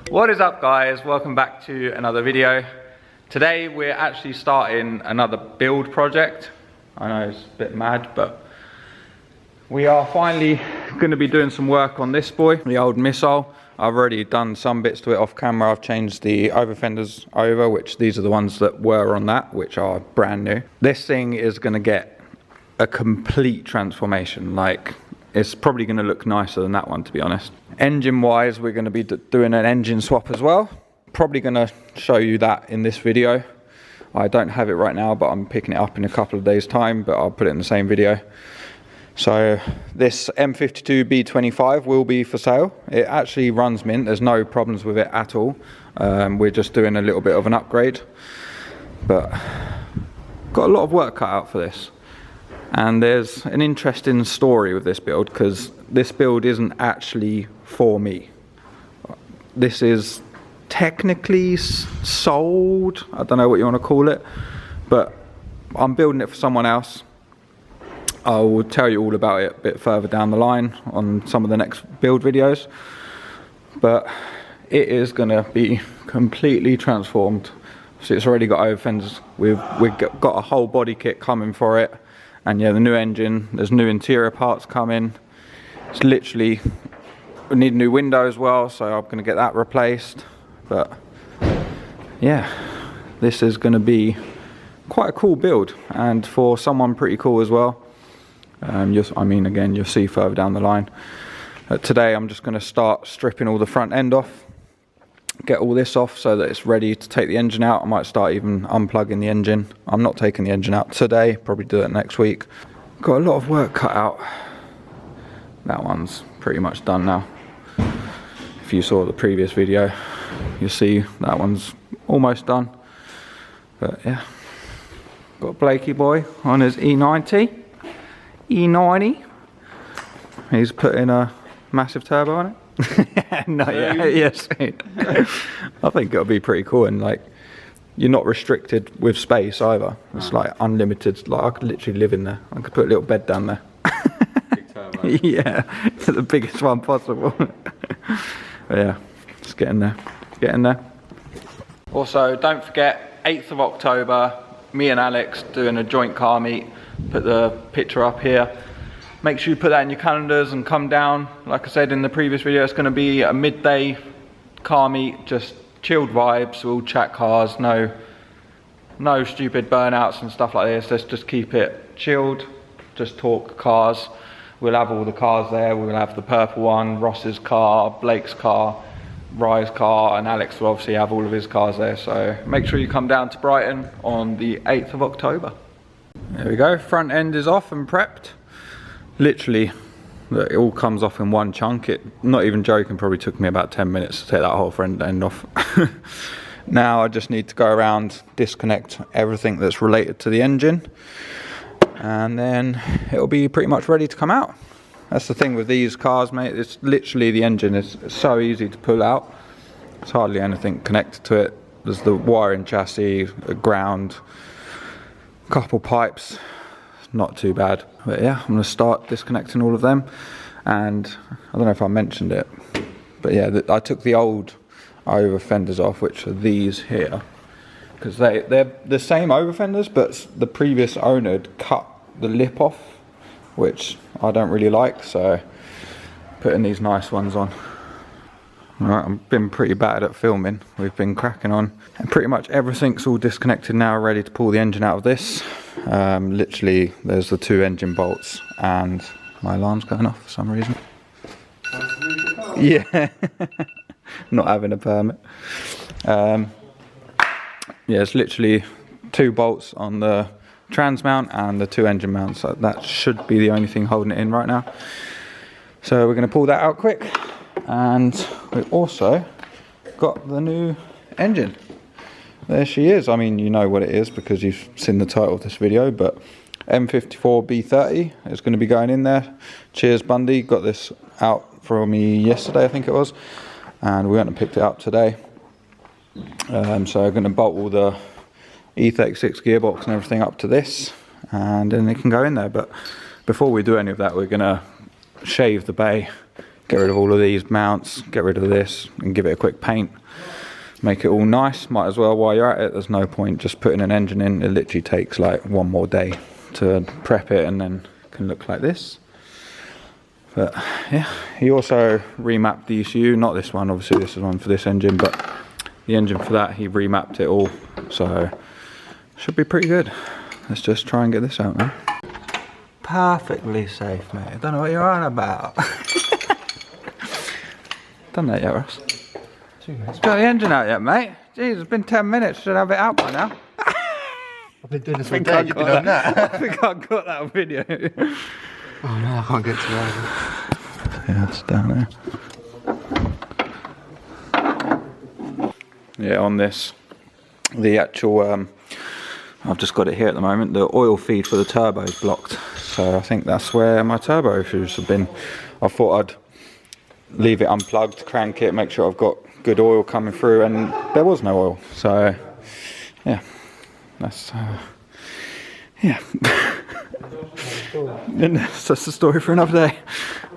What is up, guys? Welcome back to another video. Today we're actually starting another build project. I know it's a bit mad, but we are finally going to be doing some work on this boy, the old missile. I've already done some bits to it off camera. I've changed the over fenders over, which these are the ones that were on that, which are brand new. This thing is going to get a complete transformation. Like, it's probably going to look nicer than that one, to be honest. Engine wise, we're going to be doing an engine swap as well. Probably going to show you that in this video. I don't have it right now, but I'm picking it up in a couple of days time, but I'll put it in the same video. So this M54B30 will be for sale. It actually runs mint. There's no problems with it at all. We're just doing a little bit of an upgrade, but got a lot of work cut out for this. And there's an interesting story with this build, because this build isn't actually for me. This is technically sold. I don't know what you want to call it, but I'm building it for someone else. I will tell you all about it a bit further down the line on some of the next build videos. But it is going to be completely transformed. So it's already got over fenders. We've got a whole body kit coming for it. And yeah, the new engine, there's new interior parts coming. It's literally, we need a new window as well, so I'm going to get that replaced. But yeah, this is going to be quite a cool build, and for someone pretty cool as well. I mean, again, you'll see further down the line. Today I'm just going to start stripping all the front end off, get all this off so that it's ready to take the engine out. I might start even unplugging the engine. I'm not taking the engine out today, probably do it next week. Got a lot of work cut out. That one's pretty much done now. If you saw the previous video, you'll see that one's almost done. But yeah, got Blakey boy on his E90. He's putting a massive turbo on it. Not yet. Yes. I think it'll be pretty cool, and like, you're not restricted with space either. It's like unlimited. Like, I could literally live in there. I could put a little bed down there. Big turbo. Yeah, the biggest one possible. But yeah, it's getting there. It's getting there. Also, don't forget, 8th of October, me and Alex doing a joint car meet. Put the picture up here. Make sure you put that in your calendars and come down. Like I said in the previous video, it's going to be a midday car meet, just chilled vibes. We'll chat cars, no stupid burnouts and stuff like this. Let's just keep it chilled, just talk cars. We'll have all the cars there. We'll have the purple one, Ross's car, Blake's car, Rye's car, and Alex will obviously have all of his cars there. So make sure you come down to Brighton on the 8th of October. There we go, front end is off and prepped. Literally, it all comes off in one chunk. Not even joking, probably took me about 10 minutes to take that whole front end off. Now I just need to go around, disconnect everything that's related to the engine, and then it'll be pretty much ready to come out. That's the thing with these cars, mate. It's literally, the engine is so easy to pull out. There's hardly anything connected to it. There's the wiring chassis, the ground, couple pipes, not too bad. But yeah, I'm going to start disconnecting all of them. And I don't know if I mentioned it, but yeah, I took the old over fenders off, which are these here, because they're the same over fenders, but the previous owner had cut the lip off, which I don't really like, so putting these nice ones on. Alright, I've been pretty bad at filming. We've been cracking on. And pretty much everything's all disconnected now, ready to pull the engine out of this. Literally, there's the 2 engine bolts, and my alarm's going off for some reason. Yeah, not having a permit. Yeah, it's literally 2 bolts on the trans mount and the 2 engine mounts. So that should be the only thing holding it in right now. So we're going to pull that out quick. And we've also got the new engine. There she is. I mean, you know what it is because you've seen the title of this video, but M54B30 is going to be going in there. Cheers, Bundy. Got this out for me yesterday, I think it was, and we went and picked it up today. So I'm going to bolt all the E36 gearbox and everything up to this, and then it can go in there. But before we do any of that, we're going to shave the bay, get rid of all of these mounts, get rid of this and give it a quick paint. Make it all nice. Might as well while you're at it. There's no point just putting an engine in. It literally takes like one more day to prep it and then it can look like this. But yeah, he also remapped the ECU, not this one, obviously this is one for this engine, but the engine for that, he remapped it all, so should be pretty good. Let's just try and get this out now. Perfectly safe, mate. I don't know what you're on about. Done that yet, Russ? 2 minutes. Got the engine out yet, mate? Jeez, it's been 10 minutes, should have it out by now. I've been doing this all day, you've been on that. I think I got that video. Oh no, I can't get to that. Yeah, it's down there. Yeah, on this, the actual, I've just got it here at the moment, the oil feed for the turbo is blocked. So I think that's where my turbo issues have been. I thought I'd leave it unplugged, crank it, make sure I've got good oil coming through, and there was no oil. So, yeah, that's, yeah. And that's the story for another day.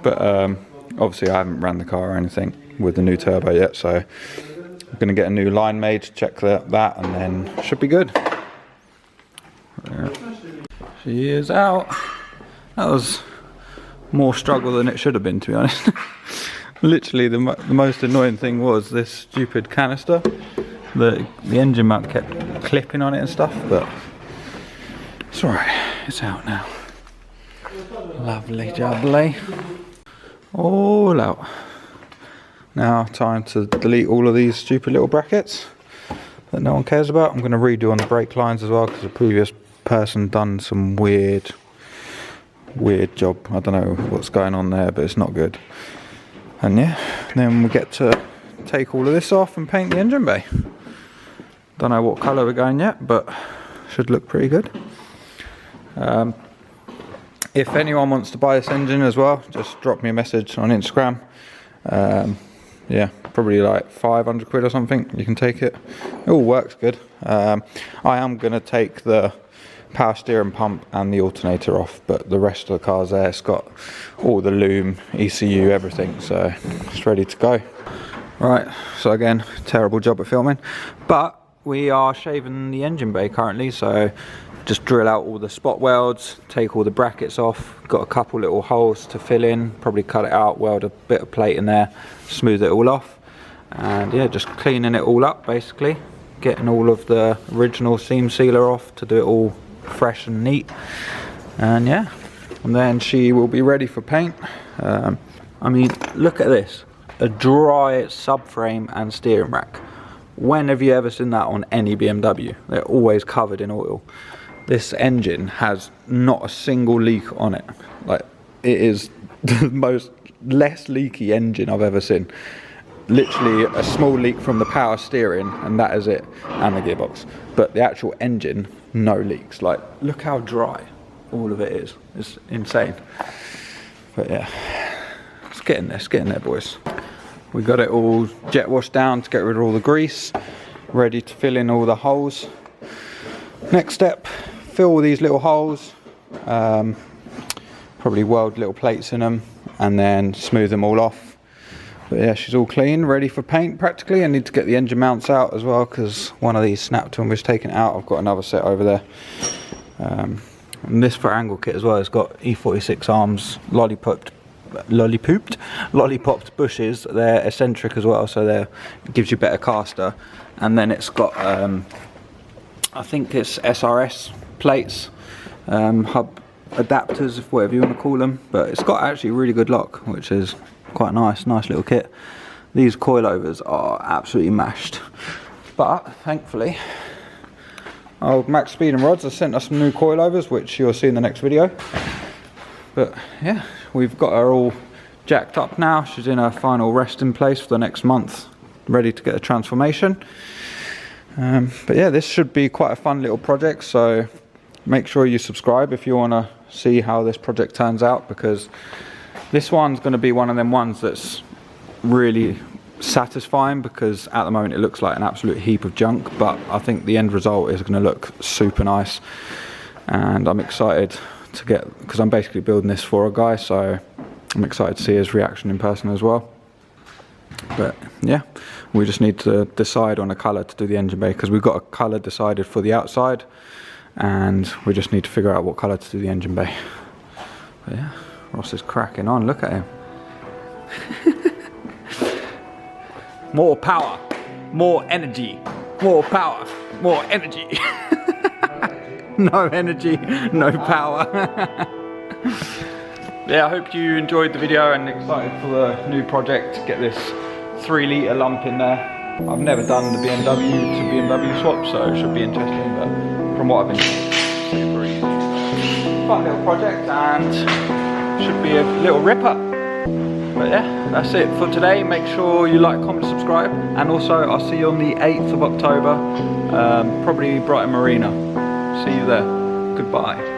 But obviously I haven't ran the car or anything with the new turbo yet, so I'm going to get a new line made, check that, and then should be good. Yeah. She is out. That was more struggle than it should have been, to be honest. Literally the most annoying thing was this stupid canister. The engine mount kept clipping on it and stuff, but it's alright, it's out now. Lovely jubbly. All out. Now time to delete all of these stupid little brackets that no one cares about. I'm going to redo on the brake lines as well because the previous person done some weird job. I don't know what's going on there, but it's not good. And yeah, then we get to take all of this off and paint the engine bay. Don't know what colour we're going yet, but should look pretty good. If anyone wants to buy this engine as well, just drop me a message on Instagram. Yeah, probably like 500 quid or something, you can take it. It all works good. I am going to take the power steering pump and the alternator off, but the rest of the car's there. It's got all the loom, ECU, everything, so it's ready to go. Right, so again, terrible job at filming, but we are shaving the engine bay currently, so just drill out all the spot welds, take all the brackets off, got a couple little holes to fill in, probably cut it out, weld a bit of plate in there, smooth it all off, and yeah, just cleaning it all up basically, getting all of the original seam sealer off to do it all fresh and neat, and yeah, and then she will be ready for paint. I mean, look at this, a dry subframe and steering rack. When have you ever seen that on any BMW? They're always covered in oil. This engine has not a single leak on it. Like, it is the most less leaky engine I've ever seen. Literally a small leak from the power steering and that is it, and the gearbox. But the actual engine, no leaks. Like, look how dry all of it is. It's insane. But yeah, it's getting there, boys. We got it all jet washed down to get rid of all the grease, ready to fill in all the holes. Next step, fill all these little holes, probably weld little plates in them and then smooth them all off. But yeah, she's all clean, ready for paint practically. I need to get the engine mounts out as well because one of these snapped when we was taking it out. I've got another set over there. And this for angle kit as well, it's got E36 arms, lollipopped bushes. They're eccentric as well, so it gives you better caster. And then it's got I think it's SRS plates, hub adapters, whatever you want to call them, but it's got actually really good lock, which is quite nice little kit. These coilovers are absolutely mashed, but thankfully old Max Speed and Rods has sent us some new coilovers, which you'll see in the next video. But yeah, we've got her all jacked up now. She's in her final resting place for the next month, ready to get a transformation. But yeah, this should be quite a fun little project, so make sure you subscribe if you want to see how this project turns out, because this one's going to be one of them ones that's really satisfying, because at the moment it looks like an absolute heap of junk, but I think the end result is going to look super nice, and I'm excited to get, because I'm basically building this for a guy, so I'm excited to see his reaction in person as well. But yeah, we just need to decide on a colour to do the engine bay, because we've got a colour decided for the outside, and we just need to figure out what colour to do the engine bay. But yeah, Ross is cracking on, look at him. More power, more energy, more power, more energy. No energy, no power. Yeah, I hope you enjoyed the video and excited for the new project. Get this 3 litre lump in there. I've never done the BMW to BMW swap, so it should be interesting, but from what I've been told, super easy. Fun little project and should be a little ripper. But yeah, that's it for today. Make sure you like, comment, subscribe, and also I'll see you on the 8th of October, probably Brighton Marina. See you there. Goodbye.